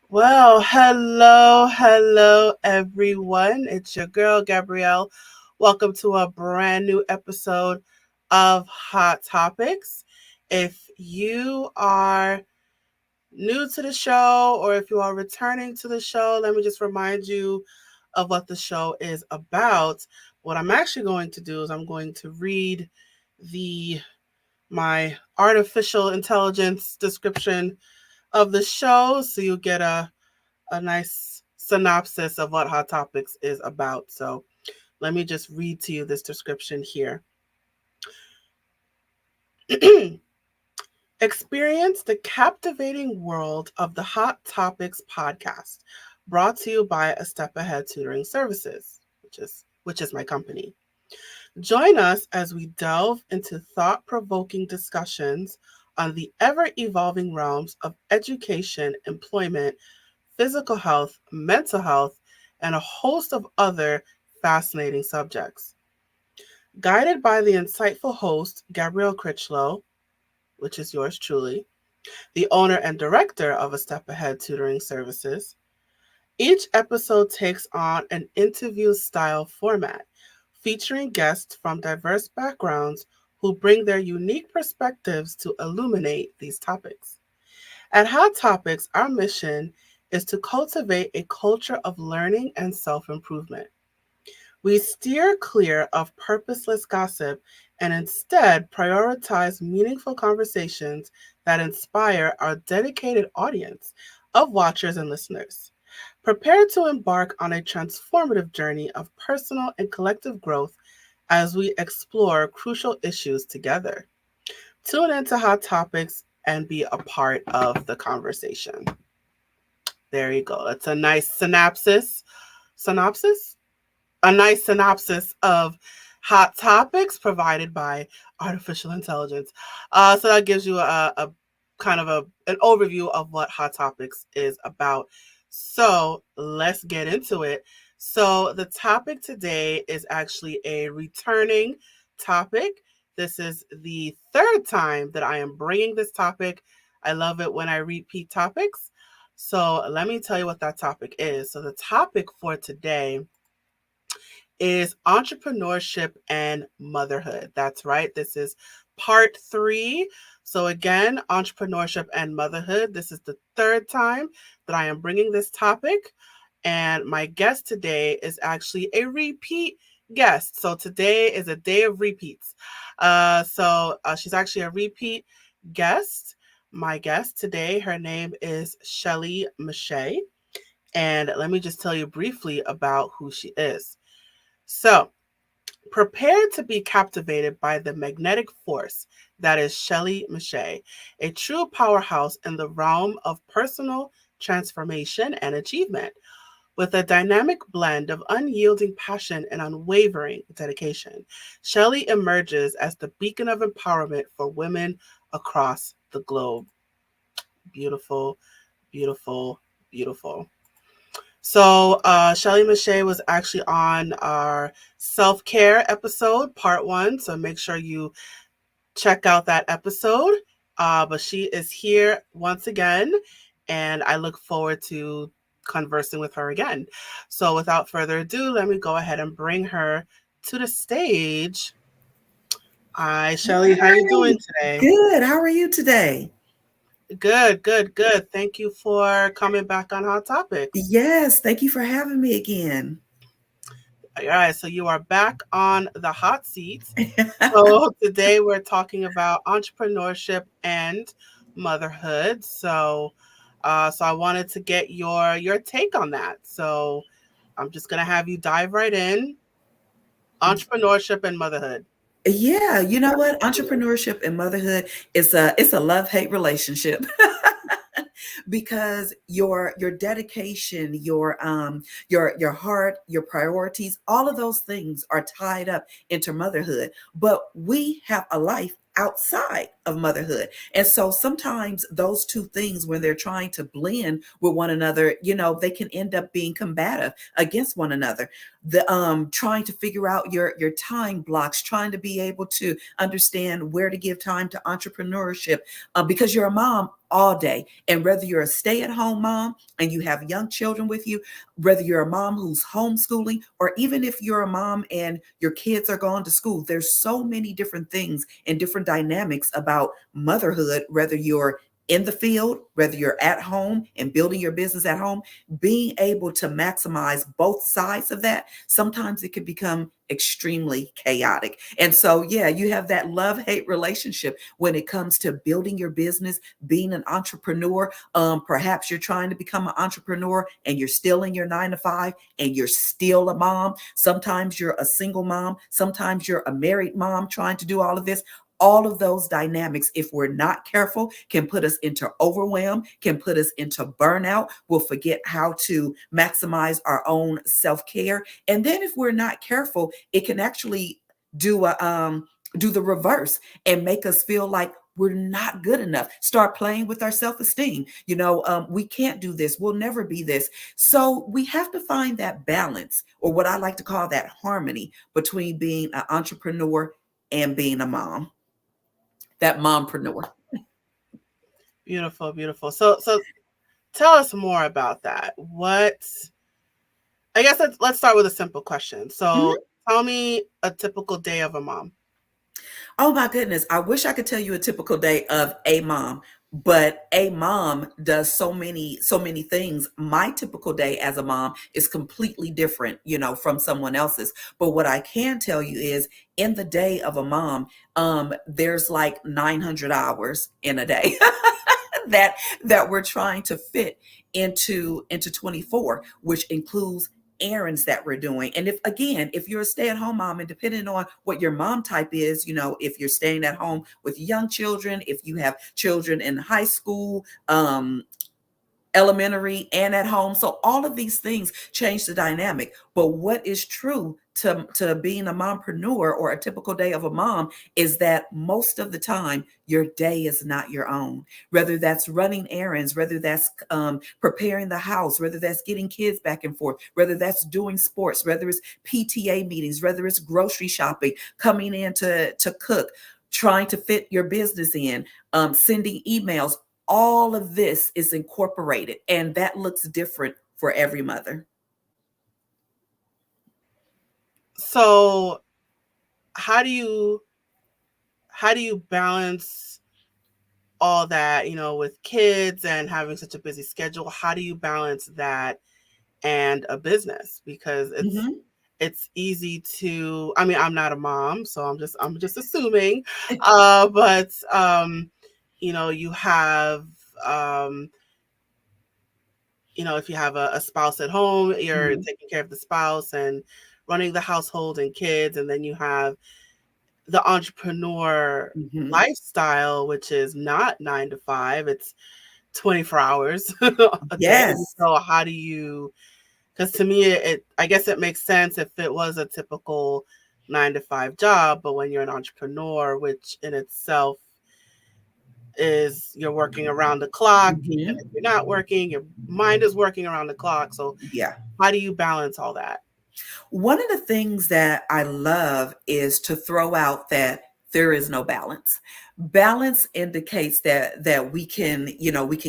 Well, hello, everyone. It's your girl, Gabrielle. Welcome to a brand new episode of Hot Topics. If you are new to the show or if you are returning to the show, let me just remind you of what the show is about. What I'm actually going to do is I'm going to read the my artificial intelligence description of the show so you get a nice synopsis of what Hot Topics is about. So let me just read to you this description here. Experience the captivating world of the Hot Topics podcast, brought to you by A Step Ahead Tutoring Services, which is my company. Join us as we delve into thought-provoking discussions on the ever-evolving realms of education, employment, physical health, mental health, and a host of other fascinating subjects. Guided by the insightful host, Gabrielle Crichlow, which is yours truly, the owner and director of A Step Ahead Tutoring Services, each episode takes on an interview style format, featuring guests from diverse backgrounds who bring their unique perspectives to illuminate these topics. At Hot Topics, our mission is to cultivate a culture of learning and self improvement. We steer clear of purposeless gossip and instead prioritize meaningful conversations that inspire our dedicated audience of watchers and listeners. Prepare to embark on a transformative journey of personal and collective growth as we explore crucial issues together. Tune into Hot Topics and be a part of the conversation. There you go. That's a nice synopsis. Synopsis? A nice synopsis of Hot Topics provided by artificial intelligence. So that gives you a kind of an overview of what Hot Topics is about. So let's get into it. So the topic today is actually a returning topic. This is the third time that I am bringing this topic. I love it when I repeat topics. So let me tell you what that topic is. So the topic for today is entrepreneurship and motherhood. That's right. This is part 3. So, again, entrepreneurship and motherhood. This is the third time that I am bringing this topic. And my guest today is actually a repeat guest. So, today is a day of repeats. She's actually a repeat guest. My guest today, her name is Shelley Meche'tte. And let me just tell you briefly about who she is. So, prepare to be captivated by the magnetic force that is Shelley Meche'tte, a true powerhouse in the realm of personal transformation and achievement. With a dynamic blend of unyielding passion and unwavering dedication, Shelley emerges as the beacon of empowerment for women across the globe. Beautiful, beautiful, beautiful. So, Shelley Meche'tte was actually on our self care episode, part 1. So, make sure you check out that episode. But she is here once again, and I look forward to conversing with her again. So, without further ado, let me go ahead and bring her to the stage. Hi, Shelley. How are you doing Hi, today? good. How are you today? Good, good, good. Thank you for coming back on Hot Topics. Yes, thank you for having me again. All right, so you are back on the hot seat. So today we're talking about entrepreneurship and motherhood. So I wanted to get your take on that. So I'm just gonna have you dive right in. Entrepreneurship and motherhood. Yeah, you know what? Entrepreneurship and motherhood is a love-hate relationship. Because your dedication, your heart, your priorities, all of those things are tied up into motherhood. But we have a life outside of motherhood. And so sometimes those two things, when they're trying to blend with one another, they can end up being combative against one another. the trying to figure out your time blocks, trying to be able to understand where to give time to entrepreneurship, because you're a mom all day. And whether you're a stay-at-home mom and you have young children with you, whether you're a mom who's homeschooling, or even if you're a mom and your kids are going to school, there's so many different things and different dynamics about motherhood, whether you're in the field, whether you're at home and building your business at home, being able to maximize both sides of that, sometimes it can become extremely chaotic. And so, yeah, you have that love-hate relationship when it comes to building your business, being an entrepreneur. Perhaps you're trying to become an entrepreneur and you're still in your 9 to 5 and you're still a mom. Sometimes you're a single mom. Sometimes you're a married mom trying to do all of this. All of those dynamics, if we're not careful, can put us into overwhelm, can put us into burnout. We'll forget how to maximize our own self-care. And then if we're not careful, it can actually do the reverse and make us feel like we're not good enough. Start playing with our self-esteem. We can't do this. We'll never be this. So we have to find that balance, or what I like to call that harmony, between being an entrepreneur and being a mom. That mompreneur. Beautiful, beautiful. So tell us more about that. I guess let's start with a simple question. So Mhm. tell me a typical day of a mom. Oh my goodness. I wish I could tell you a typical day of a mom, but a mom does so many things. My typical day as a mom is completely different, from someone else's. But what I can tell you is, in the day of a mom, there's like 900 hours in a day. that we're trying to fit into 24, which includes errands that we're doing. And if you're a stay-at-home mom, and depending on what your mom type is, if you're staying at home with young children, if you have children in high school, elementary, and at home. So all of these things change the dynamic. But what is true to being a mompreneur, or a typical day of a mom, is that most of the time your day is not your own. Whether that's running errands, whether that's preparing the house, whether that's getting kids back and forth, whether that's doing sports, whether it's PTA meetings, whether it's grocery shopping, coming in to cook, trying to fit your business in, sending emails. All of this is incorporated, and that looks different for every mother. So how do you balance all that, with kids and having such a busy schedule? How do you balance that and a business? Because Mhm. it's easy to, I mean, I'm not a mom, so I'm just assuming. But you have um if you have a spouse at home, you're Mhm. taking care of the spouse and running the household and kids, and then you have the entrepreneur Mhm. lifestyle, which is not 9 to 5, it's 24 hours a day. Yes. So how do you, because to me, I guess it makes sense if it was a typical 9 to 5 job, but when you're an entrepreneur, which in itself is you're working around the clock, even if Mhm. you're not working, your mind is working around the clock. So Yeah. how do you balance all that? One of the things that I love is to throw out that there is no balance. Balance indicates that we can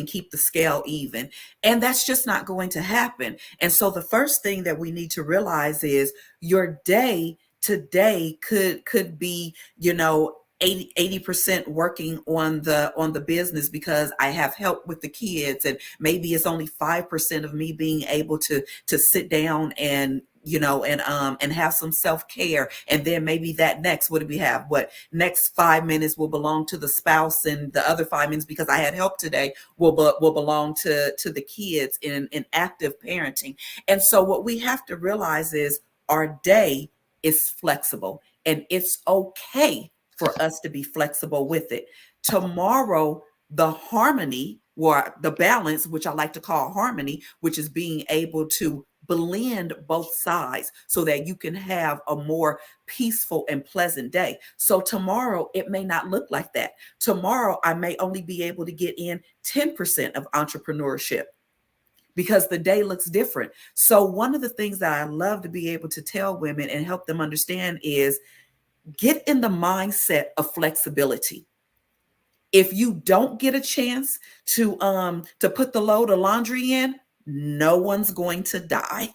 keep the scale even, and that's just not going to happen. And so the first thing that we need to realize is your day today could be, 80% working on the business because I have help with the kids, and maybe it's only 5% of me being able to sit down and have some self-care. And then maybe that next, what do we have, what next 5 minutes will belong to the spouse, and the other 5 minutes, because I had help today, will belong to the kids in active parenting. And so what we have to realize is our day is flexible, and it's okay for us to be flexible with it. Tomorrow, the harmony, or the balance, which I like to call harmony, which is being able to blend both sides so that you can have a more peaceful and pleasant day. So tomorrow, it may not look like that. Tomorrow, I may only be able to get in 10% of entrepreneurship, because the day looks different. So one of the things that I love to be able to tell women and help them understand is get in the mindset of flexibility. If you don't get a chance to put the load of laundry in, no one's going to die.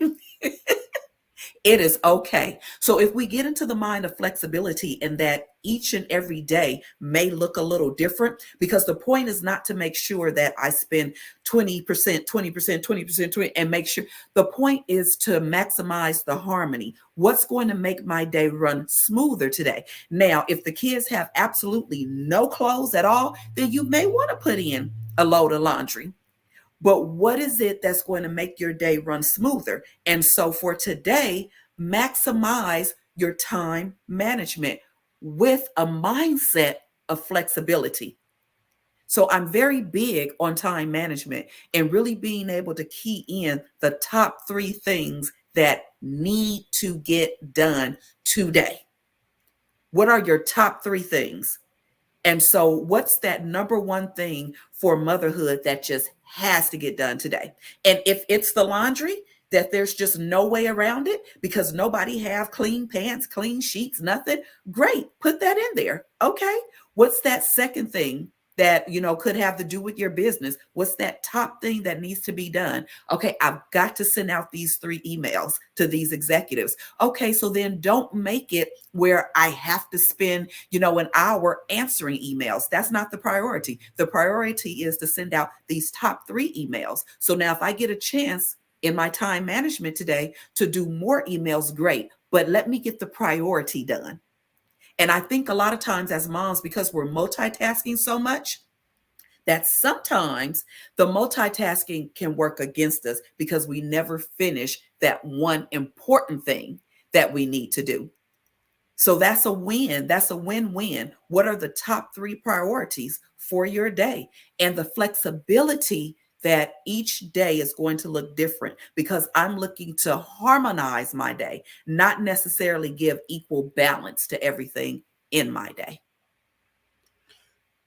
It is okay. So if we get into the mind of flexibility and that each and every day may look a little different, because the point is not to make sure that I spend 20%, 20%, 20%, 20, and make sure the point is to maximize the harmony. What's going to make my day run smoother today? Now, if the kids have absolutely no clothes at all, then you may want to put in a load of laundry. But what is it that's going to make your day run smoother? And so for today, maximize your time management with a mindset of flexibility. So I'm very big on time management and really being able to key in the top 3 things that need to get done today. What are your top 3 things? And so, what's that number one thing for motherhood that just has to get done today? And if it's the laundry, that there's just no way around it because nobody have clean pants, clean sheets, nothing, great, put that in there. Okay. What's that second thing that, could have to do with your business? What's that top thing that needs to be done? Okay, I've got to send out these 3 emails to these executives. Okay, so then don't make it where I have to spend, an hour answering emails. That's not the priority. The priority is to send out these top 3 emails. So now if I get a chance in my time management today to do more emails, great, but let me get the priority done. And I think a lot of times as moms, because we're multitasking so much, that sometimes the multitasking can work against us because we never finish that one important thing that we need to do. So that's a win. That's a win-win. What are the top 3 priorities for your day? And the flexibility that each day is going to look different because I'm looking to harmonize my day, not necessarily give equal balance to everything in my day.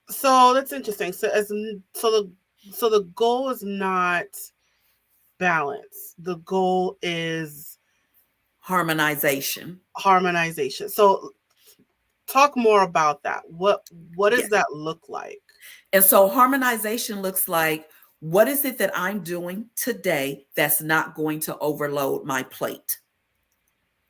So that's interesting. So the goal is not balance. The goal is Harmonization. harmonization. So talk more about that. What does Yes. that look like? And so harmonization looks like, what is it that I'm doing today that's not going to overload my plate?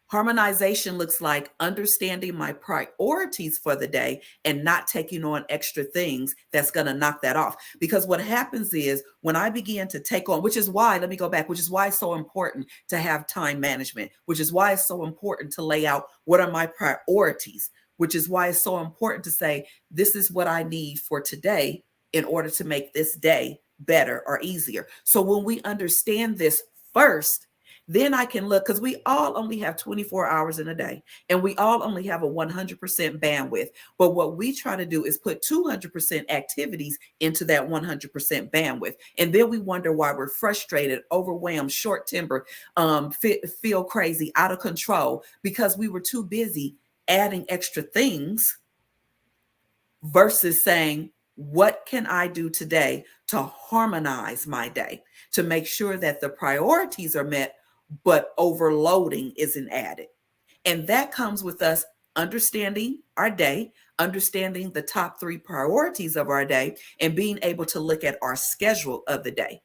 Harmonization looks like understanding my priorities for the day and not taking on extra things that's going to knock that off. Because what happens is when I begin to take on, which is why, let me go back, which is why it's so important to have time management, which is why it's so important to lay out what are my priorities, which is why it's so important to say, this is what I need for today in order to make this day better or easier. So when we understand this first, then I can look, because we all only have 24 hours in a day and we all only have a 100% bandwidth. But what we try to do is put 200% activities into that 100% bandwidth. And then we wonder why we're frustrated, overwhelmed, short tempered, feel crazy, out of control, because we were too busy adding extra things versus saying, what can I do today to harmonize my day, to make sure that the priorities are met, but overloading isn't added? And that comes with us understanding our day, understanding the top 3 priorities of our day, and being able to look at our schedule of the day.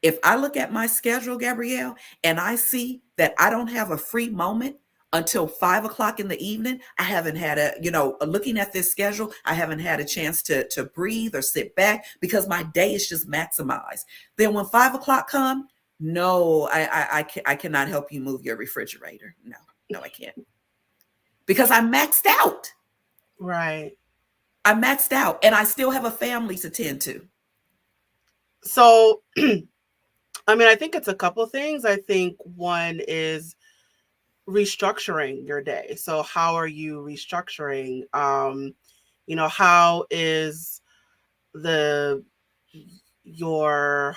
If I look at my schedule, Gabrielle, and I see that I don't have a free moment until 5 o'clock in the evening, I haven't had looking at this schedule, I haven't had a chance to breathe or sit back because my day is just maximized. Then when 5 o'clock come, no, I cannot help you move your refrigerator. No, I can't. Because I'm maxed out. Right. I'm maxed out and I still have a family to tend to. So I mean, I think it's a couple things. I think one is restructuring your day. So how are you restructuring? How is the your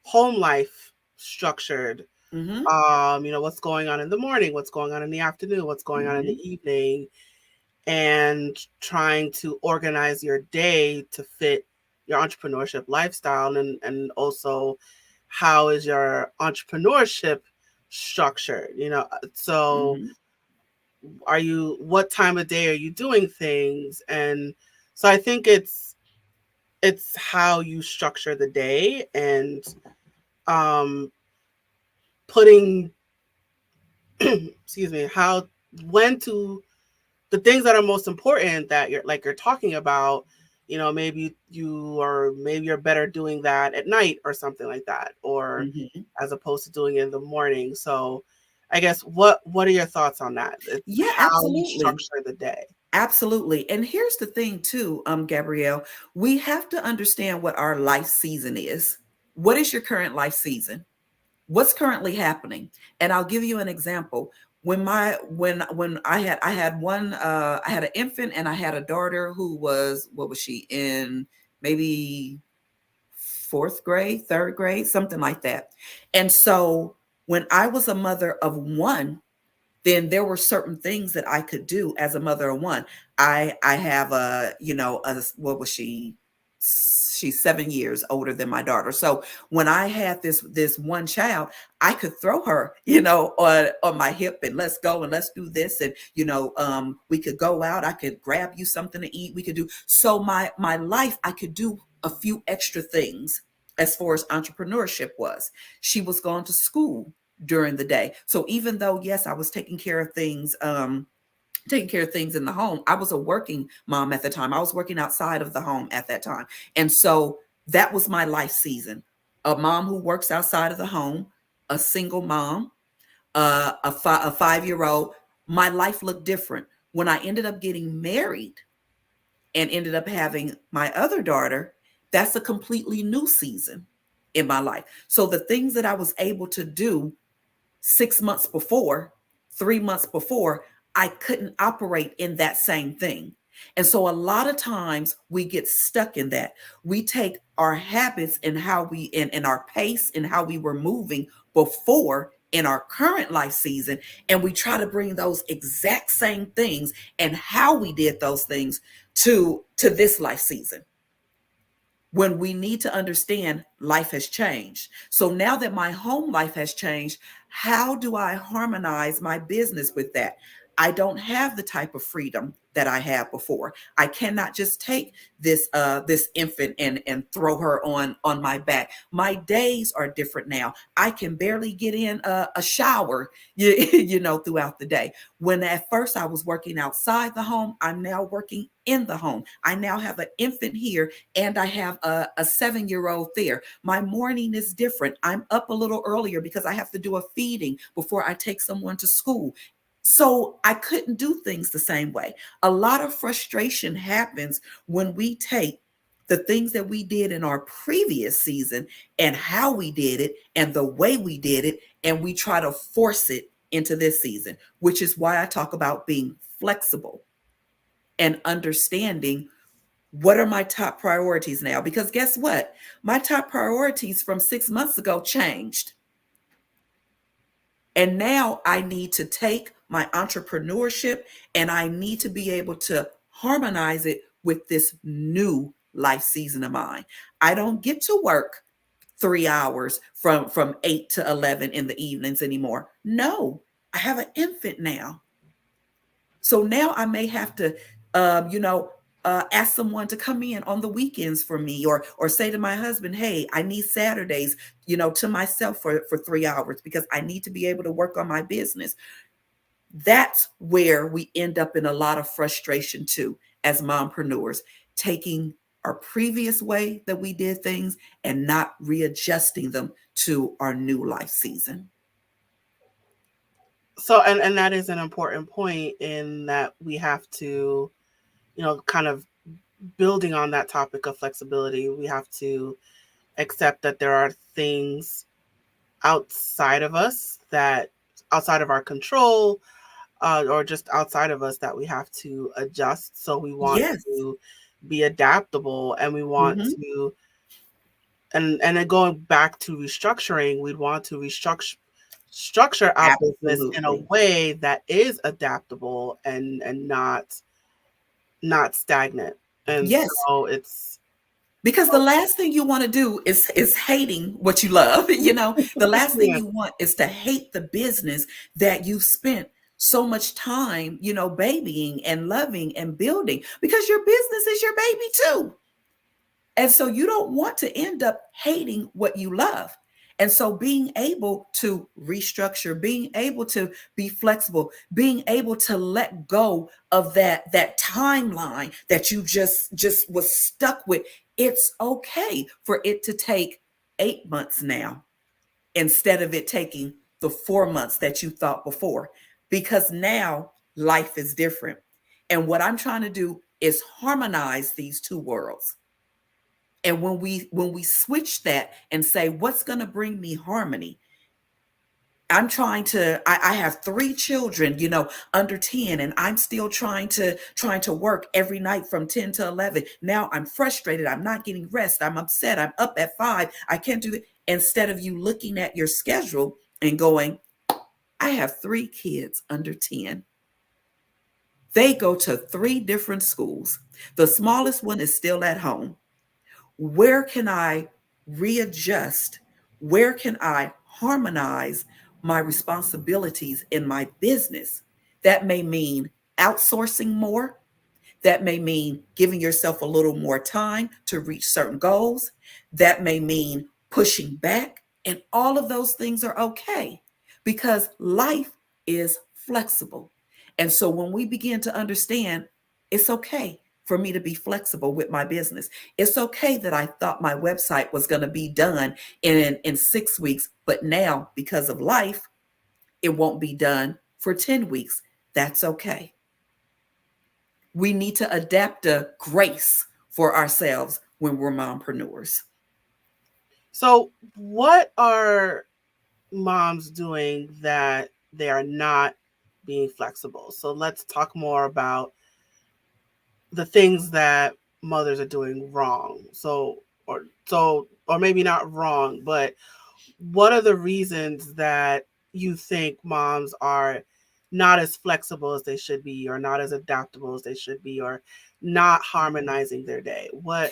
home life structured? Mm-hmm. What's going on in the morning, what's going on in the afternoon, what's going on in Mm-hmm. the evening, and trying to organize your day to fit your entrepreneurship lifestyle and also how is your entrepreneurship structured? So Mhm. what time of day are you doing things? And so I think it's how you structure the day, and um putting excuse me, how when to the things that are most important that you're talking about, maybe you're better doing that at night or something like that, or Mhm. as opposed to doing it in the morning. So I guess what are your thoughts on that? It's Yeah, how you absolutely. structure the day. Absolutely. And here's the thing too, Gabrielle, we have to understand what our life season is. What is your current life season? What's currently happening? And I'll give you an example. When I had one I had an infant, and I had a daughter who was, what was she in, maybe fourth grade, third grade, something like that. And so when I was a mother of one, then there were certain things that I could do as a mother of one. I have what was she? She's 7 years older than my daughter. So when I had this one child, I could throw her, on my hip, and let's go and let's do this, and we could go out. I could grab you something to eat. We could do so. My life, I could do a few extra things as far as entrepreneurship was. She was going to school during the day. So even though, yes, I was taking care of things in the home, I was a working mom at the time. I was working outside of the home at that time. And so that was my life season. A mom who works outside of the home, a single mom, a 5-year old. My life looked different. When I ended up getting married and ended up having my other daughter, that's a completely new season in my life. So the things that I was able to do 6 months before, 3 months before, I couldn't operate in that same thing. And so a lot of times we get stuck in that. We take our habits and how we and our pace and how we were moving before in our current life season, and we try to bring those exact same things and how we did those things to this life season, when we need to understand life has changed. So now that my home life has changed, how do I harmonize my business with that? I don't have the type of freedom that I had before. I cannot just take this infant and throw her on my back. My days are different now. I can barely get in a shower, throughout the day. When at first I was working outside the home, I'm now working in the home. I now have an infant here, and I have a 7-year-old there. My morning is different. I'm up a little earlier because I have to do a feeding before I take someone to school. So I couldn't do things the same way. A lot of frustration happens when we take the things that we did in our previous season and how we did it and the way we did it, and we try to force it into this season, which is why I talk about being flexible and understanding what are my top priorities now. Because guess what? My top priorities from 6 months ago changed. And now I need to take my entrepreneurship and I need to be able to harmonize it with this new life season of mine. I don't get to work 3 hours from 8 to 11 in the evenings anymore. No, I have an infant now. So now I may have to, ask someone to come in on the weekends for me, or say to my husband, "Hey, I need Saturdays, to myself for 3 hours because I need to be able to work on my business." That's where we end up in a lot of frustration too, as mompreneurs, taking our previous way that we did things and not readjusting them to our new life season. So and that is an important point, in that we have to, kind of building on that topic of flexibility, we have to accept that there are things outside of us, that outside of our control, or just outside of us, that we have to adjust. So we want Yes. to be adaptable, and we want Hmm. to, and then going back to restructuring, we'd want to structure our business in a Absolutely. way that is adaptable, and not stagnant. And Yes. so it's Because the last thing you want to do is hating what you love. The last thing Yeah. you want is to hate the business that you spent so much time, babying and loving and building, because your business is your baby too. And so you don't want to end up hating what you love. And so being able to restructure, being able to be flexible, being able to let go of that timeline that you just was stuck with. It's okay for it to take 8 months now instead of it taking the 4 months that you thought before, because now life is different. And what I'm trying to do is harmonize these two worlds. And when we switch that and say, what's going to bring me harmony? I have 3 children, under 10, and I'm still trying to work every night from 10 to 11. Now I'm frustrated. I'm not getting rest. I'm upset. I'm up at 5. I can't do it. Instead of you looking at your schedule and going, I have 3 kids under 10. They go to 3 different schools. The smallest one is still at home. Where can I readjust? Where can I harmonize my responsibilities in my business? That may mean outsourcing more. That may mean giving yourself a little more time to reach certain goals. That may mean pushing back. And all of those things are okay, because life is flexible. And so when we begin to understand, it's okay for me to be flexible with my business. It's okay that I thought my website was going to be done in 6 weeks, but now because of life, it won't be done for 10 weeks. That's okay. We need to adapt a grace for ourselves when we're mompreneurs. So, what are moms doing that they are not being flexible? So, let's talk more about the things that mothers are doing wrong. Or maybe not wrong, but what are the reasons that you think moms are not as flexible as they should be, or not as adaptable as they should be, or not harmonizing their day? What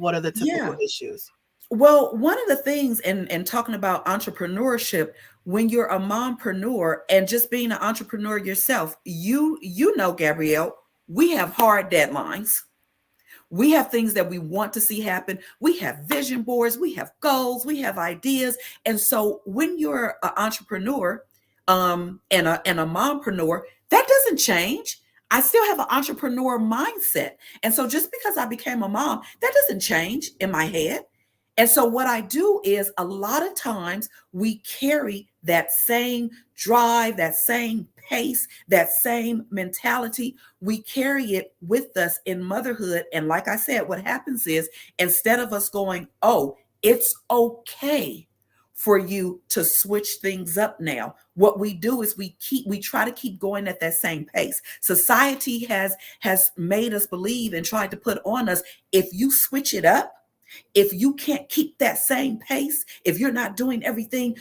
are the typical Yeah. issues? Well, one of the things in talking about entrepreneurship, when you're a mompreneur and just being an entrepreneur yourself, Gabrielle, we have hard deadlines. We have things that we want to see happen. We have vision boards, we have goals, we have ideas. And so when you're an entrepreneur, and a mompreneur, that doesn't change. I still have an entrepreneur mindset. And so just because I became a mom, that doesn't change in my head. And so what I do is, a lot of times we carry that same drive, that same pace, that same mentality. We carry it with us in motherhood. And like I said, what happens is, instead of us going, oh, it's okay for you to switch things up now, what we do is we try to keep going at that same pace. Society has made us believe and tried to put on us, if you switch it up, if you can't keep that same pace, if you're not doing everything,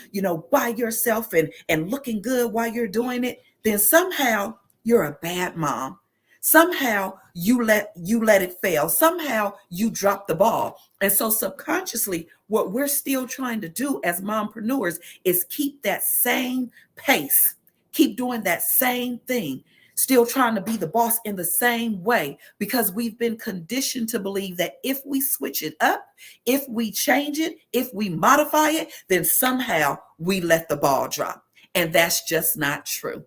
by yourself and looking good while you're doing it, then somehow you're a bad mom. Somehow you let it fail. Somehow you drop the ball. And so subconsciously, what we're still trying to do as mompreneurs is keep that same pace, keep doing that same thing, still trying to be the boss in the same way, because we've been conditioned to believe that if we switch it up, if we change it, if we modify it, then somehow we let the ball drop. And that's just not true.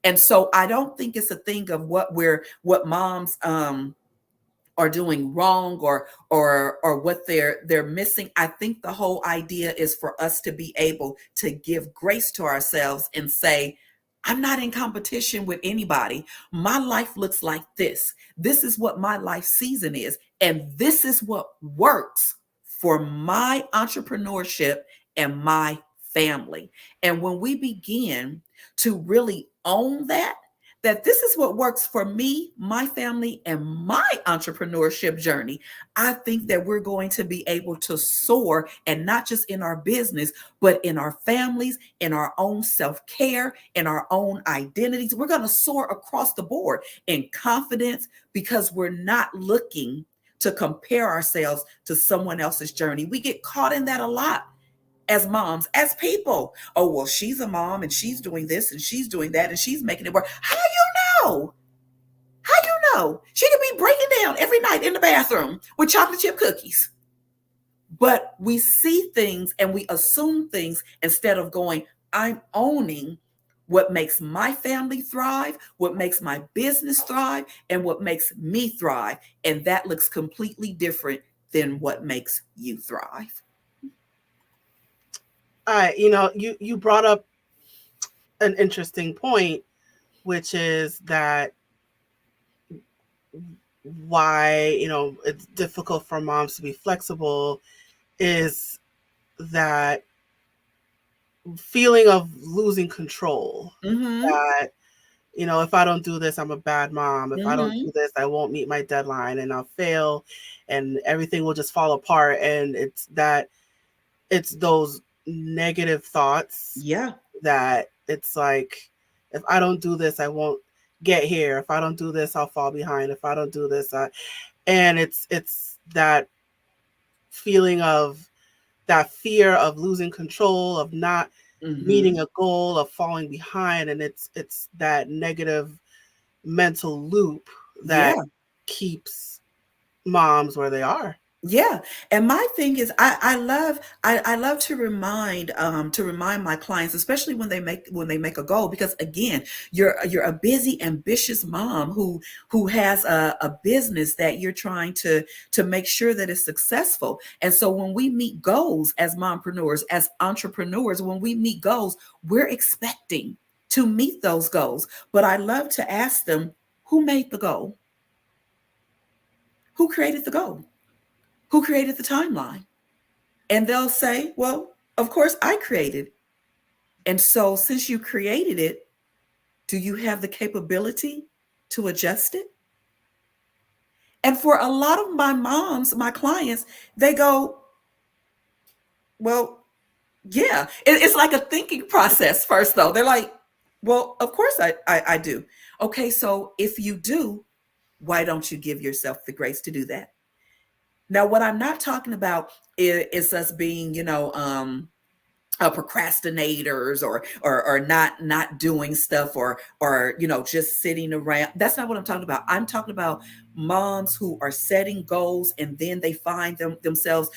And so I don't think it's a thing of what moms are doing wrong, or what they're missing. I think the whole idea is for us to be able to give grace to ourselves and say, I'm not in competition with anybody. My life looks like this. This is what my life season is. And this is what works for my entrepreneurship and my family. And when we begin to really own that this is what works for me, my family, and my entrepreneurship journey, I think that we're going to be able to soar, and not just in our business, but in our families, in our own self-care, in our own identities. We're going to soar across the board in confidence, because we're not looking to compare ourselves to someone else's journey. We get caught in that a lot as moms, as people. Oh, well, she's a mom and she's doing this and she's doing that and she's making it work. How you know? How you know? She could be breaking down every night in the bathroom with chocolate chip cookies. But we see things and we assume things instead of going, I'm owning what makes my family thrive, what makes my business thrive, and what makes me thrive. And that looks completely different than what makes you thrive. You brought up an interesting point, which is that why, it's difficult for moms to be flexible is that feeling of losing control. Mm-hmm. That, if I don't do this, I'm a bad mom. If I don't Mm-hmm. do this, I won't meet my deadline and I'll fail and everything will just fall apart. And it's those negative thoughts Yeah. that it's like, if I don't do this, I won't get here. If I don't do this, I'll fall behind. If I don't do this, and it's that feeling of that fear of losing control, of not Mm-hmm. meeting a goal, of falling behind, and it's that negative mental loop that Yeah. keeps moms where they are. Yeah. And my thing is I love to remind my clients, especially when they make a goal, because again, you're a busy, ambitious mom who has a business that you're trying to make sure that it's successful. And so when we meet goals as mompreneurs, as entrepreneurs, when we meet goals, we're expecting to meet those goals. But I love to ask them, who made the goal? Who created the goal? Who created the timeline? And they'll say, well, of course I created. And so since you created it, do you have the capability to adjust it? And for a lot of my moms, my clients, they go, well, yeah. It's like a thinking process first, though. They're like, well, of course I do. Okay, so if you do, why don't you give yourself the grace to do that? Now, what I'm not talking about is us being, procrastinators or not doing stuff or just sitting around. That's not what I'm talking about. I'm talking about moms who are setting goals and then they find themselves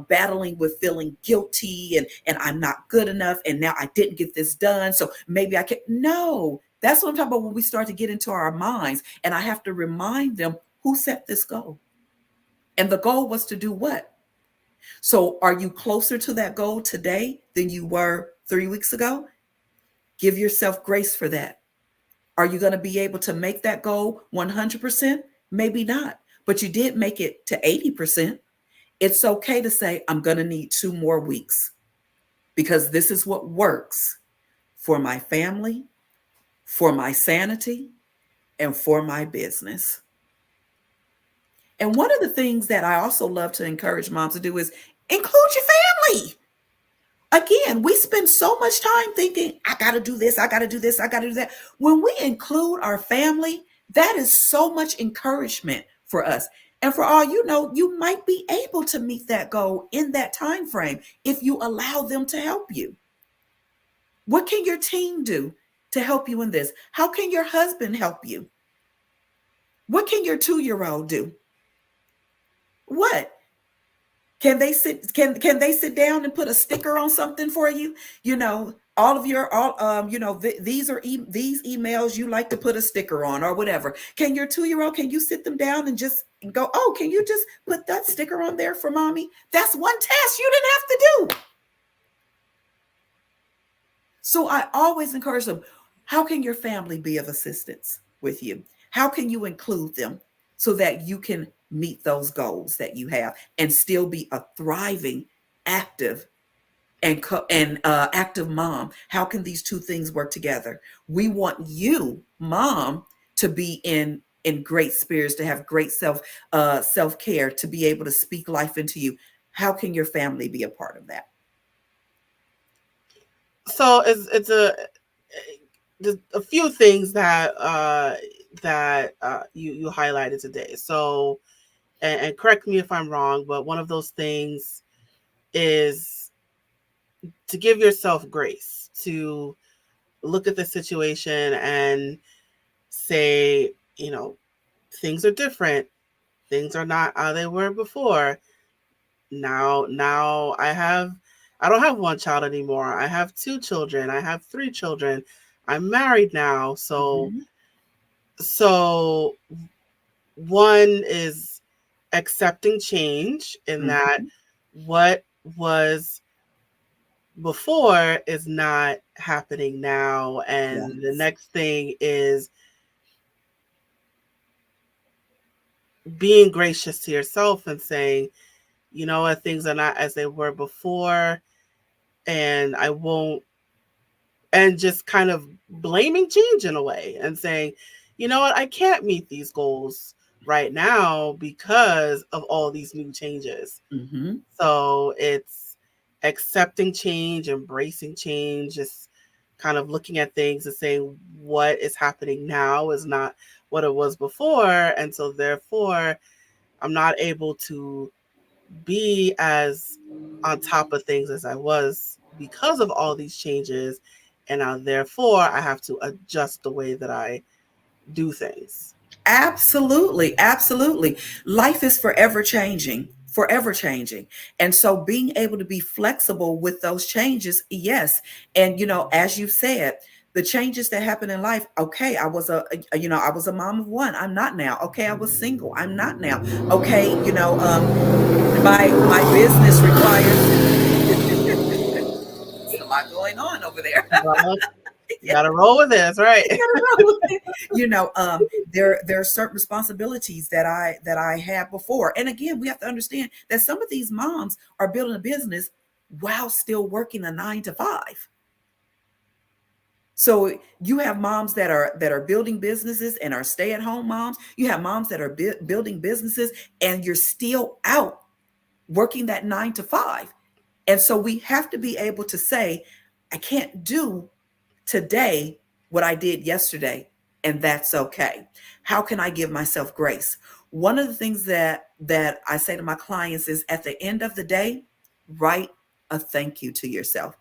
battling with feeling guilty and I'm not good enough and now I didn't get this done, so maybe I can. No, that's what I'm talking about. When we start to get into our minds and I have to remind them, who set this goal? And the goal was to do what? So are you closer to that goal today than you were 3 weeks ago? Give yourself grace for that. Are you going to be able to make that goal 100%? Maybe not, but you did make it to 80%. It's okay to say, I'm going to need 2 more weeks because this is what works for my family, for my sanity, and for my business. And one of the things that I also love to encourage moms to do is include your family. Again, we spend so much time thinking, I got to do this, I got to do this, I got to do that. When we include our family, that is so much encouragement for us. And for all you know, you might be able to meet that goal in that time frame if you allow them to help you. What can your team do to help you in this? How can your husband help you? What can your 2-year-old do? What? Can they sit down and put a sticker on something for you? All of your all these are these emails you like to put a sticker on or whatever. Can your 2-year-old, can you sit them down and just go, oh, can you just put that sticker on there for mommy? That's one task you didn't have to do. So I always encourage them, how can your family be of assistance with you? How can you include them so that you can meet those goals that you have and still be a thriving, active, and active mom? How can these two things work together? We want you, mom, to be in great spirits, to have great self-care, to be able to speak life into you. How can your family be a part of that? So it's there's a few things that you highlighted today. So and correct me if I'm wrong, but one of those things is to give yourself grace, to look at the situation and say, things are different. Things are not how they were before. Now I don't have one child anymore. I have two children. I have three children. I'm married now. So Mhm, so one is accepting change in that mhm. what was before is not happening now, and the Yes. next thing is being gracious to yourself and saying, you know what, things are not as they were before, and I won't, and just kind of blaming change in a way and saying, you know what, I can't meet these goals right now because of all these new changes. Mhm. So it's accepting change, embracing change, just kind of looking at things and saying what is happening now is not what it was before. And so therefore, I'm not able to be as on top of things as I was because of all these changes. And now, therefore, I have to adjust the way that I do things. Absolutely, absolutely. Life is forever changing, forever changing. And so being able to be flexible with those changes, yes. And as you said, the changes that happen in life, okay, I was I was a mom of one. I'm not now. Okay, I was single. I'm not now. Okay, my business requires it's a lot going on over there. Well, you got to roll with this, right? you know there are certain responsibilities that I had before, and again we have to understand that some of these moms are building a business while still working a 9 to 5. So you have moms that are building businesses and are stay-at-home moms. You have moms that are building businesses and you're still out working that 9 to 5. And so we have to be able to say, I can't do today what I did yesterday, and that's okay. How can I give myself grace? One of the things that I say to my clients is at the end of the day, write a thank you to yourself.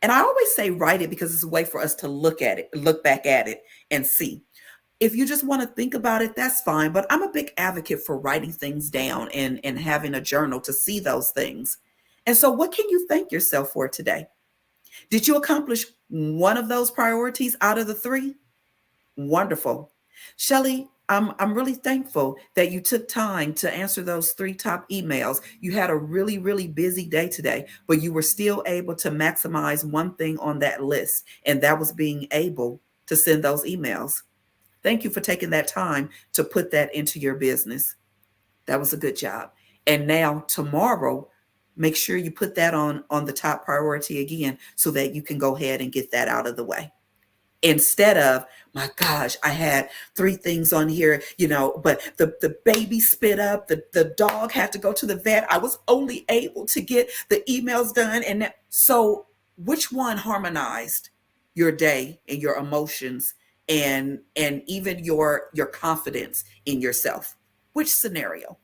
And I always say write it because it's a way for us to look at it, look back at it and see. If you just want to think about it, that's fine. But I'm a big advocate for writing things down and having a journal to see those things. And so, what can you thank yourself for today? Did you accomplish one of those priorities out of the three? Wonderful. Shelley, I'm really thankful that you took time to answer those three top emails. You had a really, really busy day today, but you were still able to maximize one thing on that list, and that was being able to send those emails. Thank you for taking that time to put that into your business. That was a good job. And now tomorrow, make sure you put that on the top priority again so that you can go ahead and get that out of the way. Instead of, my gosh, I had three things on here, but the baby spit up, the dog had to go to the vet. I was only able to get the emails done. And so which one harmonized your day and your emotions and even your confidence in yourself? Which scenario?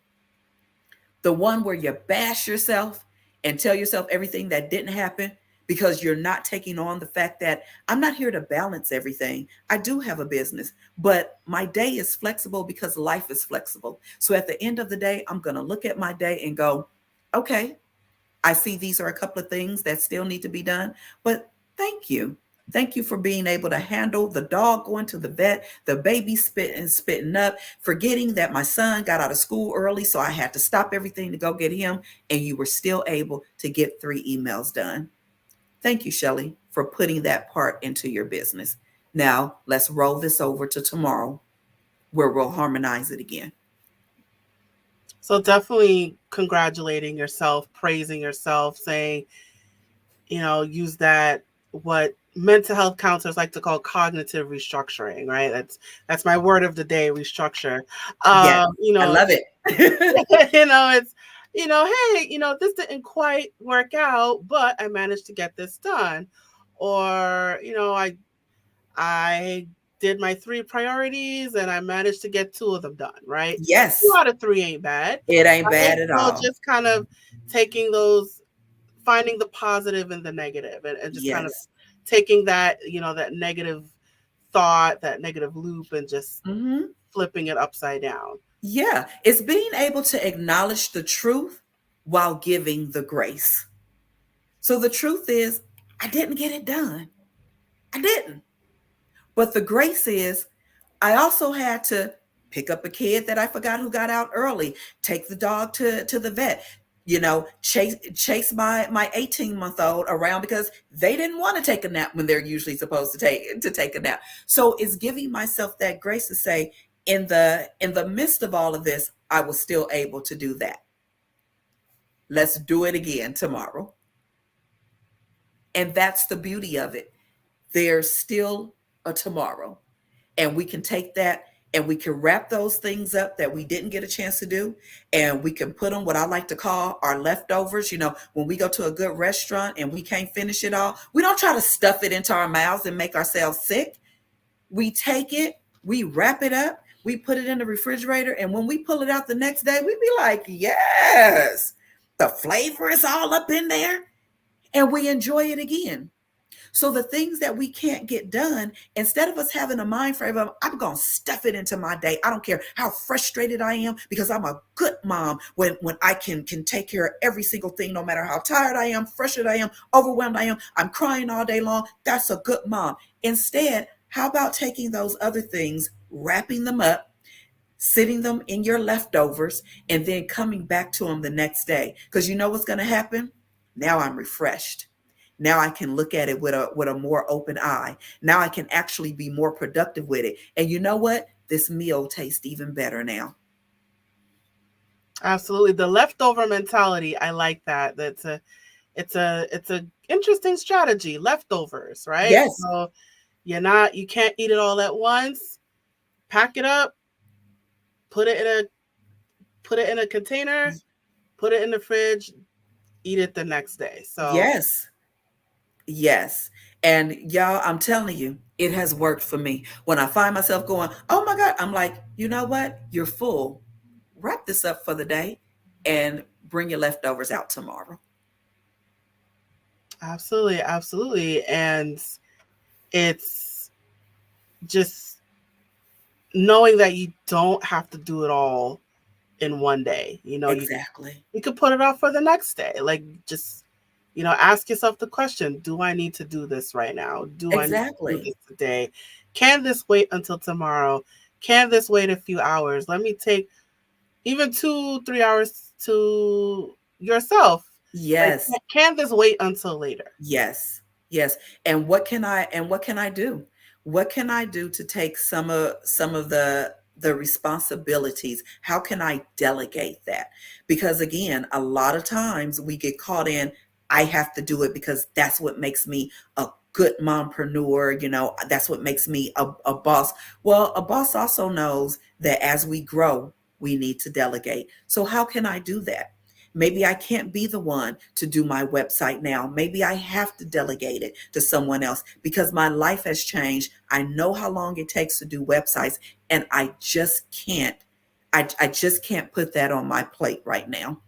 The one where you bash yourself and tell yourself everything that didn't happen because you're not taking on the fact that I'm not here to balance everything. I do have a business, but my day is flexible because life is flexible. So at the end of the day, I'm going to look at my day and go, okay, I see these are a couple of things that still need to be done, but thank you. Thank you for being able to handle the dog going to the vet, the baby spitting up, forgetting that my son got out of school early, so I had to stop everything to go get him, and you were still able to get 3 emails done. Thank you, Shelley, for putting that part into your business. Now, let's roll this over to tomorrow where we'll harmonize it again. So definitely congratulating yourself, praising yourself, saying, use that, what mental health counselors like to call cognitive restructuring, right? That's my word of the day, restructure. Yes, Um, you I know, love it. it's, hey, this didn't quite work out, but I managed to get this done. Or, I did my 3 priorities and I managed to get 2 of them done, right? Two Yes, out of three ain't bad, it ain't right? bad at So all. just kind of taking those, finding the positive and the negative, and just kind of Yes. taking that, that negative thought, that negative loop, and just Hmm. flipping it upside down. Yeah, it's being able to acknowledge the truth while giving the grace. So the truth is, I didn't get it done. I didn't. But the grace is, I also had to pick up a kid that I forgot who got out early, take the dog to the vet, chase my 18-month-old around because they didn't want to take a nap when they're usually supposed to take a nap. So it's giving myself that grace to say, in the midst of all of this, I was still able to do that. Let's do it again tomorrow. And that's the beauty of it. There's still a tomorrow. And we can take that and we can wrap those things up that we didn't get a chance to do. And we can put them what I like to call our leftovers. When we go to a good restaurant and we can't finish it all, we don't try to stuff it into our mouths and make ourselves sick. We take it, we wrap it up, we put it in the refrigerator. And when we pull it out the next day, we be like, yes, the flavor is all up in there. And we enjoy it again. So the things that we can't get done, instead of us having a mind frame of, I'm going to stuff it into my day. I don't care how frustrated I am because I'm a good mom when I can take care of every single thing, no matter how tired I am, frustrated I am, overwhelmed I am, I'm crying all day long. That's a good mom. Instead, how about taking those other things, wrapping them up, sitting them in your leftovers, and then coming back to them the next day? Because you know what's going to happen? Now I'm refreshed. Now I can look at it with a more open eye. Now I can actually be more productive with it. And you know what? This meal tastes even better now. Absolutely, the leftover mentality. I like that. It's a interesting strategy. Leftovers, right? Yes. So you can't eat it all at once. Pack it up, put it in a put it in a container, put it in the fridge, eat it the next day. So Yes. Yes. And y'all, I'm telling you, it has worked for me. When I find myself going, oh my God, I'm like, you know what? You're full. Wrap this up for the day and bring your leftovers out tomorrow. absolutely, absolutely. And it's just knowing that you don't have to do it all in one day. Exactly. You could put it off for the next day. Like, just, ask yourself the question, do I need to do this right now? Do I need to do Exactly. this today? Can this wait until tomorrow? Can this wait a few hours? Let me take even 2, 3 hours to yourself. Like, Yes. can this wait until later? Yes. Yes. And what can I do? What can I do to take some of the responsibilities? How can I delegate that? Because again, a lot of times we get caught in, I have to do it because that's what makes me a good mompreneur, that's what makes me a boss. Well, a boss also knows that as we grow, we need to delegate. So how can I do that? Maybe I can't be the one to do my website now. Maybe I have to delegate it to someone else because my life has changed. I know how long it takes to do websites, and I just can't. I just can't put that on my plate right now.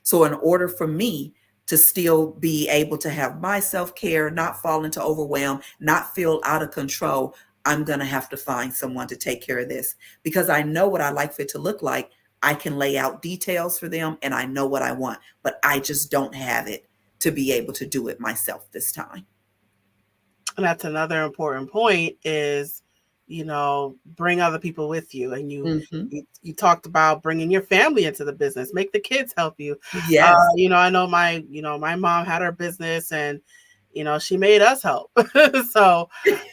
So, in order for me to still be able to have my self care, not fall into overwhelm, not feel out of control, I'm going to have to find someone to take care of this because I know what I like for it to look like. I can lay out details for them and I know what I want, but I just don't have it to be able to do it myself this time. And that's another important point is, bring other people with you. And Hmm. you talked about bringing your family into the business, make the kids help you. Yes. I know my mom had her business, and she made us help. So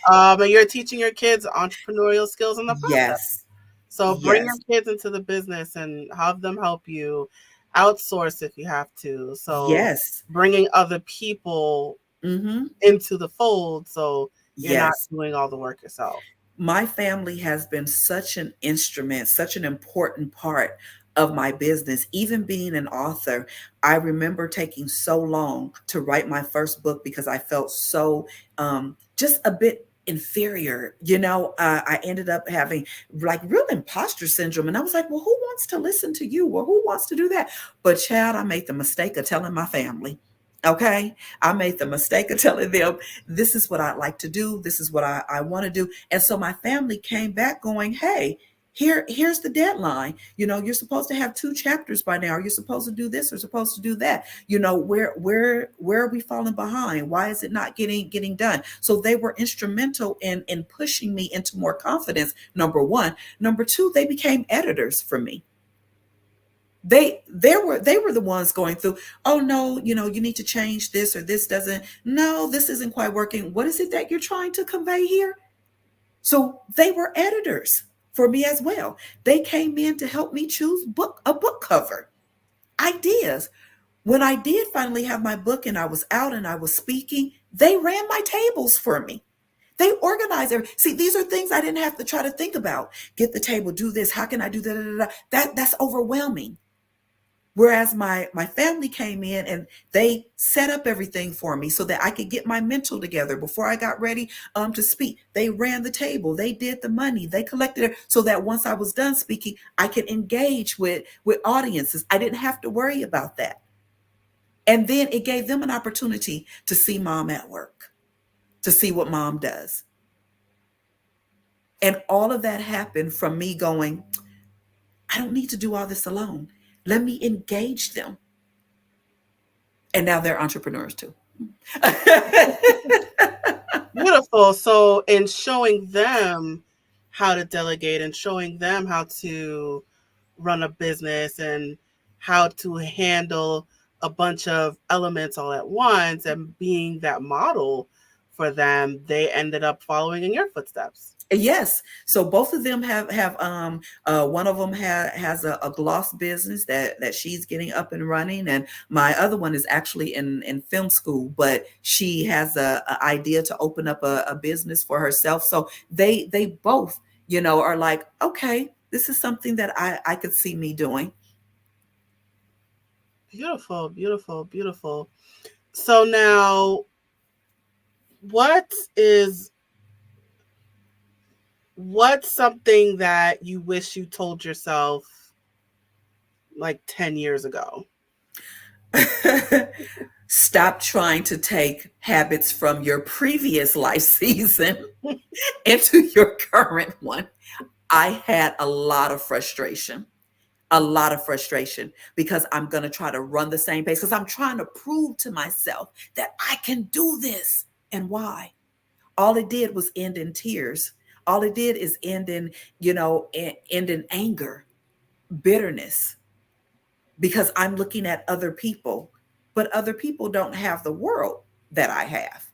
and you're teaching your kids entrepreneurial skills in the process. Yes. So bring your Yes. kids into the business and have them help you. Outsource if you have to. So Yes. bringing other people Hmm. into the fold, so you're not Yes. doing all the work yourself. My family has been such an instrument, such an important part of my business. Even being an author, I remember taking so long to write my first book because I felt so just a bit inferior. I ended up having like real imposter syndrome. And I was like, well, who wants to listen to you? Or who wants to do that? But child, I made the mistake of telling my family. Okay. I made the mistake of telling them, this is what I'd like to do. This is what I want to do. And so my family came back going, hey, here's the deadline. You're supposed to have 2 chapters by now. You're supposed to do this or supposed to do that. Where are we falling behind? Why is it not getting done? So they were instrumental in pushing me into more confidence. Number one. Number two, they became editors for me. They were the ones going through, oh no, you need to change this, or this doesn't, no, this isn't quite working. What is it that you're trying to convey here? So they were editors for me as well. They came in to help me choose a book cover, ideas. When I did finally have my book and I was out and I was speaking, they ran my tables for me. They organized everything. See, these are things I didn't have to try to think about. Get the table, do this. How can I do that? That's overwhelming. Whereas my family came in and they set up everything for me so that I could get my mental together before I got ready to speak. They ran the table, they did the money, they collected it so that once I was done speaking, I could engage with audiences. I didn't have to worry about that. And then it gave them an opportunity to see mom at work, to see what mom does. And all of that happened from me going, I don't need to do all this alone. Let me engage them. And now they're entrepreneurs too. Beautiful. So, in showing them how to delegate and showing them how to run a business and how to handle a bunch of elements all at once and being that model for them, they ended up following in your footsteps. Yes. So both of them have one of them has a gloss business that she's getting up and running, and my other one is actually in film school, but she has a idea to open up a business for herself. So they both, are like, okay, this is something that I could see me doing. Beautiful, beautiful, beautiful. So now, what is what's something that you wish you told yourself like 10 years ago? Stop trying to take habits from your previous life season into your current one. I had a lot of frustration because I'm going to try to run the same pace because I'm trying to prove to myself that I can do this. And why? All it did was end in tears. All it did is end in anger, bitterness, because I'm looking at other people, but other people don't have the world that I have.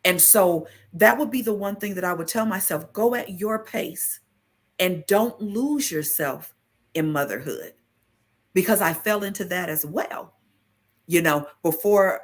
And so that would be the one thing that I would tell myself, go at your pace and don't lose yourself in motherhood, because I fell into that as well. Before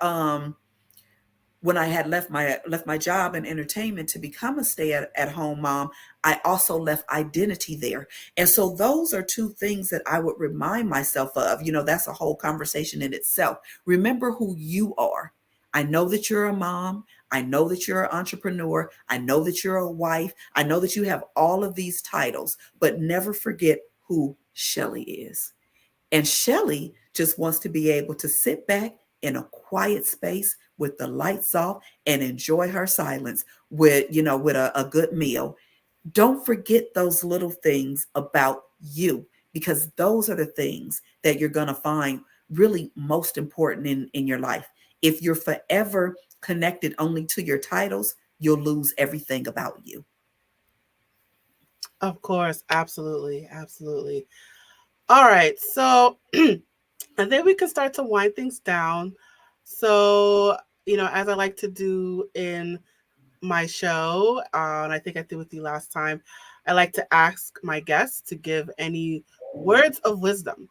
when I had left my job in entertainment to become a stay at home mom, I also left identity there. And so those are two things that I would remind myself of. That's a whole conversation in itself. Remember who you are. I know that you're a mom. I know that you're an entrepreneur. I know that you're a wife. I know that you have all of these titles, but never forget who Shelley is. And Shelley just wants to be able to sit back in a quiet space with the lights off and enjoy her silence with a good meal. Don't forget those little things about you, because those are the things that you're going to find really most important in your life. If you're forever connected only to your titles, you'll lose everything about you. Of course, absolutely, absolutely. All right, so I think we can start to wind things down. So, as I like to do in my show, and I think I did with you last time, I like to ask my guests to give any words of wisdom.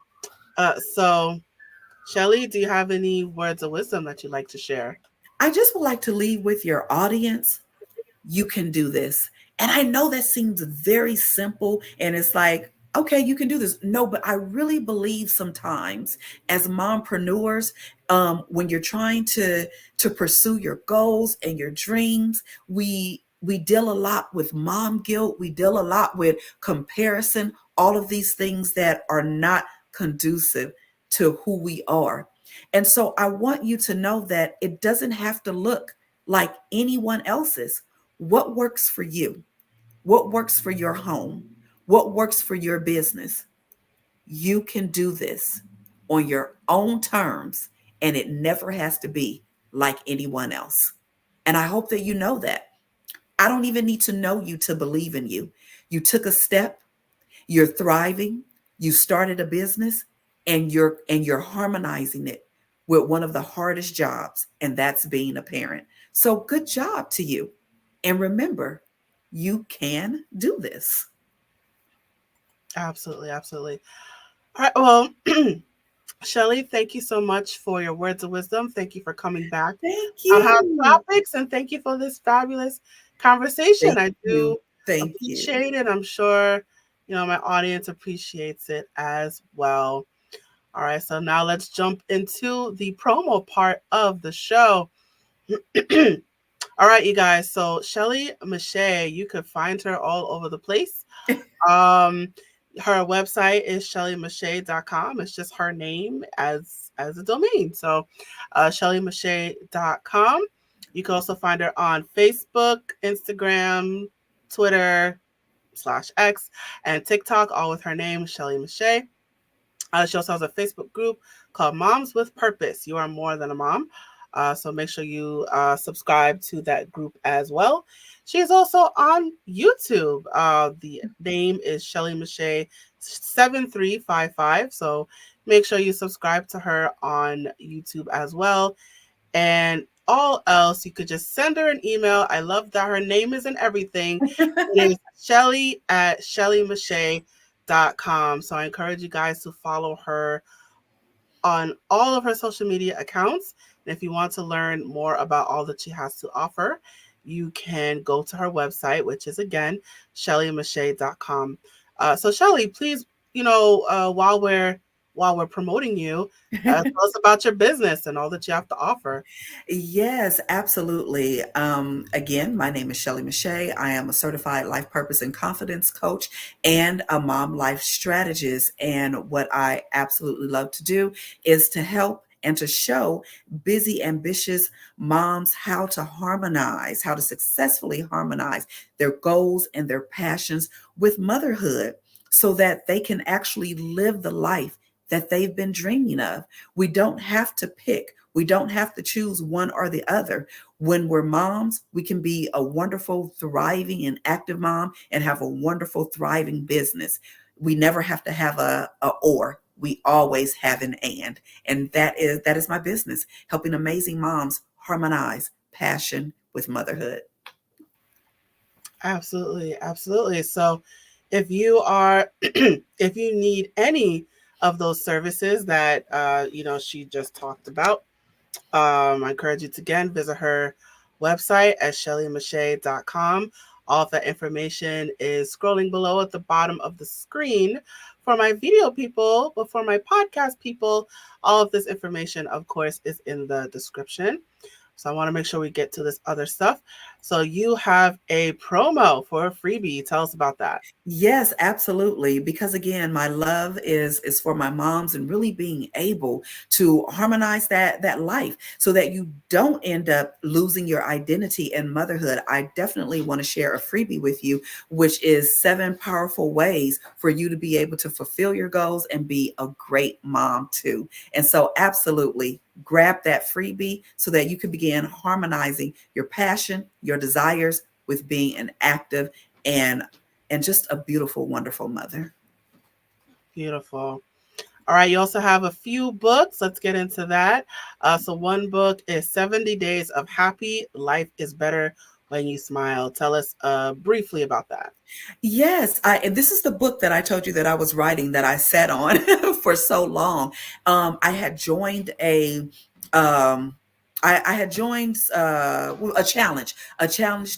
So, Shelley, do you have any words of wisdom that you'd like to share? I just would like to leave with your audience, you can do this. And I know that seems very simple and it's like, okay, you can do this. No, but I really believe sometimes as mompreneurs, when you're trying to pursue your goals and your dreams, we we deal a lot with mom guilt. We deal a lot with comparison, all of these things that are not conducive to who we are. And so I want you to know that it doesn't have to look like anyone else's. What works for you? What works for your home? What works for your business? You can do this on your own terms, and it never has to be like anyone else. And I hope that you know that. I don't even need to know you to believe in you. You took a step, you're thriving, you started a business, and you're harmonizing it with one of the hardest jobs, and that's being a parent. So good job to you. And remember, you can do this. Absolutely, absolutely. All right. Well, Shelley, thank you so much for your words of wisdom. Thank you for coming back Thank on Hot you. Topics, and thank you for this fabulous conversation. Thank I you. do Thank you. appreciate it. I'm sure my audience appreciates it as well. All right, so now let's jump into the promo part of the show. All right, you guys. So Shelley Meche'tte, you could find her all over the place. Um, Her website is shelleymechette.com. It's just her name as a domain. So shelleymechette.com. You can also find her on Facebook, Instagram, Twitter / X, and TikTok, all with her name, Shelley Meche'tte. She also has a Facebook group called Moms with Purpose. You are more than a mom. So make sure you subscribe to that group as well. She is also on YouTube. The name is Shelley Meche'tte 7355. So make sure you subscribe to her on YouTube as well. And all else, you could just send her an email. I love that her name is in everything. It is Shelley at shelleymechette.com. So I encourage you guys to follow her on all of her social media accounts. And if you want to learn more about all that she has to offer, you can go to her website, which is again shelleymechette.com. So Shelley, please, while we're promoting you, tell us about your business and all that you have to offer. Yes, absolutely. Again, my name is Shelley Meche'tte. I am a certified life purpose and confidence coach and a mom life strategist. And what I absolutely love to do is to help and to show busy, ambitious moms how to harmonize, how to successfully harmonize their goals and their passions with motherhood so that they can actually live the life that they've been dreaming of. We don't have to pick. We don't have to choose one or the other. When we're moms, we can be a wonderful, thriving, and active mom and have a wonderful, thriving business. We never have to have a or. We always have an and. And that is my business, helping amazing moms harmonize passion with motherhood. Absolutely, absolutely. So if you are if you need any of those services that she just talked about, I encourage you to again visit her website at shelleymechette.com. All of that information is scrolling below at the bottom of the screen. For my video people, but for my podcast people, all of this information, of course, is in the description. So I want to make sure we get to this other stuff. So you have a promo for a freebie. Tell us about that. Yes, absolutely. Because again, my love is for my moms and really being able to harmonize that life so that you don't end up losing your identity in motherhood. I definitely want to share a freebie with you, which is 7 powerful ways for you to be able to fulfill your goals and be a great mom too. And so absolutely grab that freebie so that you can begin harmonizing your passion, your desires with being an active and just a beautiful, wonderful mother. Beautiful. All right, you also have a few books. Let's get into that. So, one book is 70 Days of Happy Life is Better When You Smile. Tell us briefly about that. Yes, and this is the book that I told you that I was writing that I sat on for so long. I had joined um, I had joined a challenge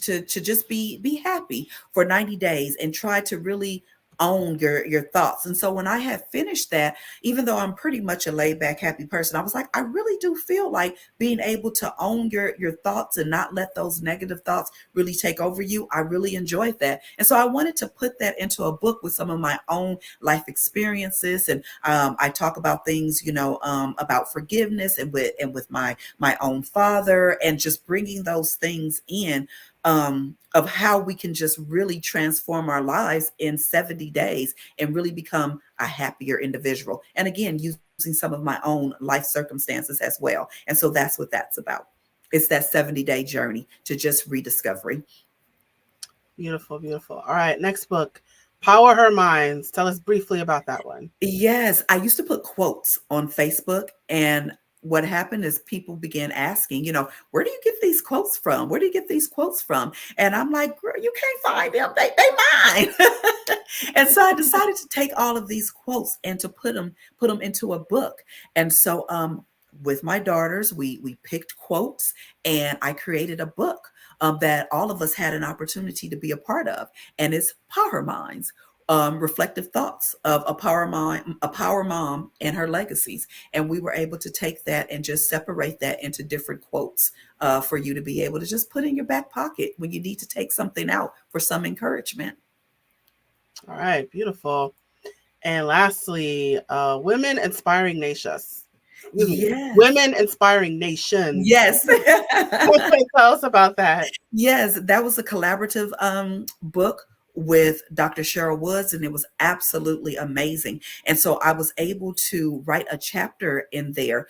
to just be happy for 90 days and try to really own your thoughts. And so when I had finished that, even though I'm pretty much a laid back, happy person, I was like, I really do feel like being able to own your thoughts and not let those negative thoughts really take over you. I really enjoyed that. And so I wanted to put that into a book with some of my own life experiences. And I talk about things, about forgiveness and with my own father, and just bringing those things in, of how we can just really transform our lives in 70 days and really become a happier individual. And again, using some of my own life circumstances as well. And so that's what that's about. It's that 70-day journey to just rediscovery. Beautiful, beautiful. All right, next book, Power Her Minds. Tell us briefly about that one. Yes, I used to put quotes on Facebook, and what happened is people began asking, where do you get these quotes from? Where do you get these quotes from? And I'm like, girl, you can't find them. They mine. And so I decided to take all of these quotes and to put them into a book. And so with my daughters, we picked quotes, and I created a book that all of us had an opportunity to be a part of. And it's Power Minds, reflective thoughts of a power mom and her legacies. And we were able to take that and just separate that into different quotes for you to be able to just put in your back pocket when you need to take something out for some encouragement. All right, beautiful. And lastly, Women Inspiring Nations. Excuse me, Yes. Women Inspiring Nations. Yes. Tell us about that. Yes, that was a collaborative book with Dr. Cheryl Woods, and it was absolutely amazing. And so I was able to write a chapter in there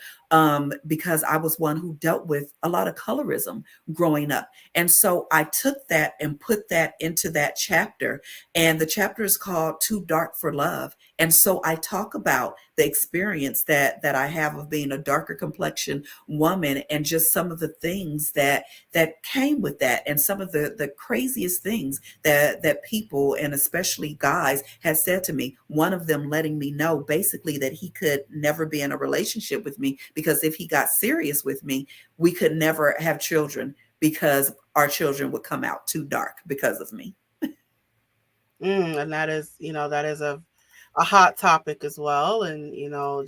because I was one who dealt with a lot of colorism growing up. And so I took that and put that into that chapter. And the chapter is called Too Dark for Love. And so I talk about the experience that I have of being a darker complexion woman, and just some of the things that came with that, and some of the craziest things that people, and especially guys, had said to me. One of them letting me know basically that he could never be in a relationship with me, because if he got serious with me, we could never have children, because our children would come out too dark because of me. And that is, that is a hot topic as well. And,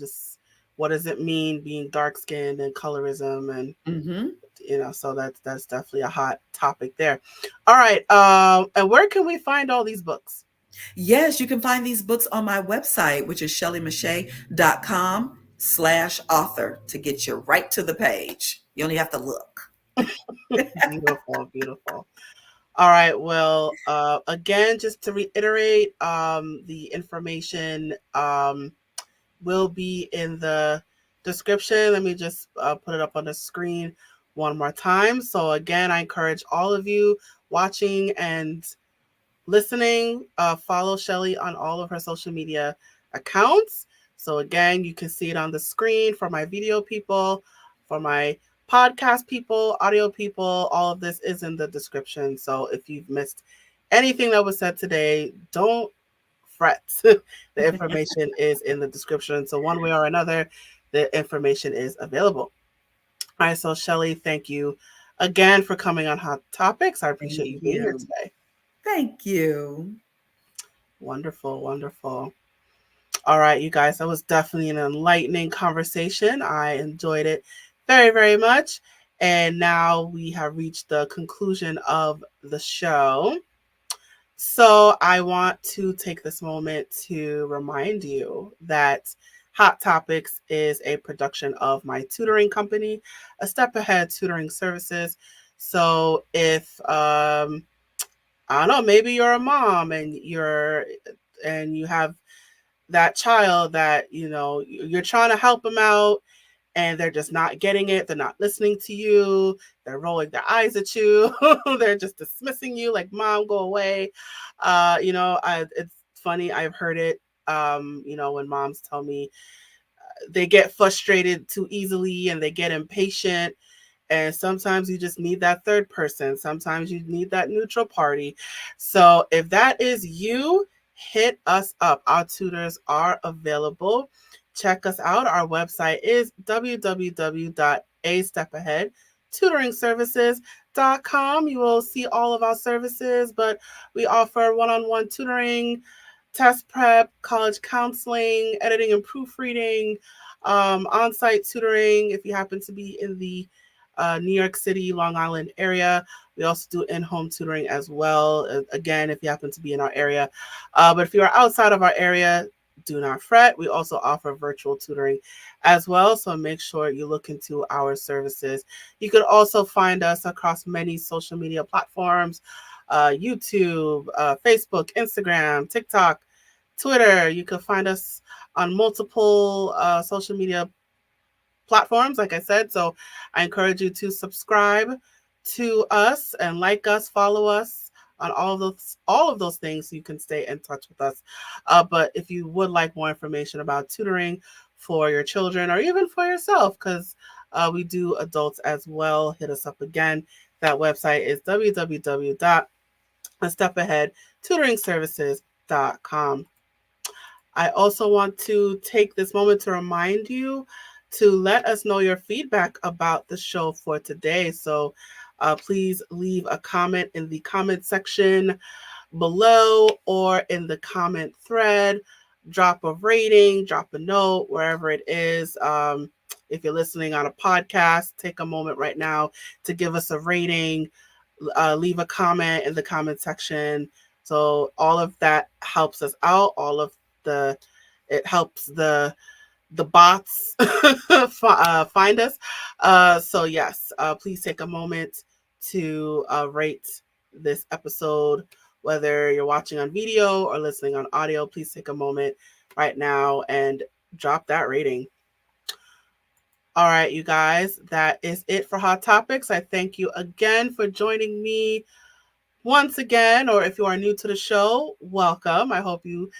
just what does it mean being dark skinned and colorism, and Hmm. so that's definitely a hot topic there. All right. And where can we find all these books? Yes, you can find these books on my website, which is shelleymeche'tte.com/author, to get you right to the page. You only have to look. Beautiful, beautiful. All right. Well, again, just to reiterate, the information will be in the description. Let me just put it up on the screen one more time. So again, I encourage all of you watching and listening, follow Shelley on all of her social media accounts. So again, you can see it on the screen for my video people, for my podcast people, audio people. All of this is in the description. So if you've missed anything that was said today, don't fret. The information is in the description. So one way or another, the information is available. All right. So Shelley, thank you again for coming on Hot Topics. I appreciate Thank you being here you. today. Thank you. Wonderful, wonderful. All right, you guys, that was definitely an enlightening conversation. I enjoyed it very, very much. And now we have reached the conclusion of the show. So I want to take this moment to remind you that Hot Topics is a production of my tutoring company, A Step Ahead Tutoring Services. So if I don't know, maybe you're a mom and you have that child that you're trying to help them out, and they're just not getting it, they're not listening to you, they're rolling their eyes at you, they're just dismissing you like, mom, go away. It's funny, I've heard it, when moms tell me they get frustrated too easily and they get impatient, and sometimes you just need that third person. Sometimes you need that neutral party. So if that is you, hit us up. Our tutors are available. Check us out. Our website is www.astepAheadtutoringservices.com. You will see all of our services, but we offer one-on-one tutoring, test prep, college counseling, editing and proofreading, on site tutoring if you happen to be in the New York City, Long Island area. We also do in home tutoring as well, again, if you happen to be in our area. But if you are outside of our area, do not fret. We also offer virtual tutoring as well. So make sure you look into our services. You could also find us across many social media platforms, YouTube, Facebook, Instagram, TikTok, Twitter. You can find us on multiple social media platforms, like I said. So I encourage you to subscribe to us and like us, follow us on all of those things so you can stay in touch with us. But if you would like more information about tutoring for your children or even for yourself, because we do adults as well, hit us up again. That website is www.stepaheadtutoringservices.com. I also want to take this moment to remind you to let us know your feedback about the show for today. So please leave a comment in the comment section below or in the comment thread. Drop a rating, drop a note, wherever it is. If you're listening on a podcast, take a moment right now to give us a rating, leave a comment in the comment section. So all of that helps us out. The it helps the bots find us. So yes, please take a moment to rate this episode, whether you're watching on video or listening on audio. Please take a moment right now and drop that rating. All right, you guys, that is it for Hot Topics. I thank you again for joining me once again, or if you are new to the show, welcome. I hope you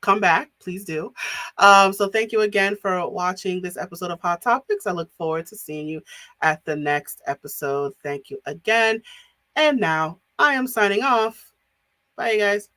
come back. Please do. So thank you again for watching this episode of Hot Topics. I look forward to seeing you at the next episode. Thank you again. And now I am signing off. Bye, you guys.